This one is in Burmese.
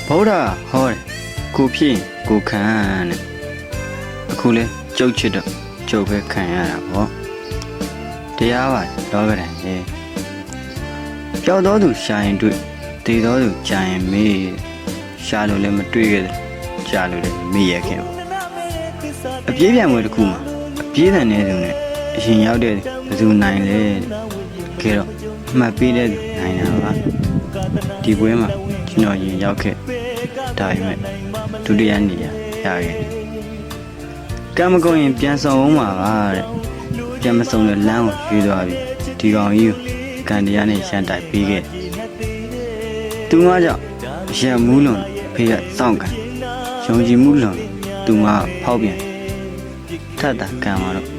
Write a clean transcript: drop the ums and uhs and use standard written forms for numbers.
ဗုဒ္ဓဟောတယ်ကိုဖြစ်ကိုခံတဲ့အခုလဲကျုပ်ချစ်တော့ကျုပ်ပဲခံရတာပေါ့တရားပါတော့ကြတယ်လေပျောက်တော်သူရှာရင်တွေ့တည်တော်သူကြာရင်မေးရှာလို့လည်းမတွေ့ခဲ့တယ်ကြာလို့လည်းမေးရခင်အပြေးပြန်ွယ်တစ်ခုမှာအပြေးတန်နေသူနဲ့အရင်ရောက်တဲ့ဘယ်သူနိုင်လဲခဲတော့အမှတ်ပေးတဲ့သူနိုင်တာပါဒီပွဲမှာကျွန်တော်ရင်ရောက်ခဲ့ဒါပေမဲ့ဒုတိယနေရာရခဲ့ကံမကုန်ရင်ပြန်ဆောင်အောင်ပါတဲ့ပြန်မဆောင်တဲ့လမ်းကိုရွေးသွားပြီဒီကောင်ကြီးကိုကံတရားနဲ့ရှမ်းတိုက်ပေးခဲ့သူငါကြောင့်ရံမူးလွန်ဖေးကစောင့်ကန်ယုံကြည်မှုလွန်သူငါဖောက်ပြန်ထပ်တာကံမှာတော့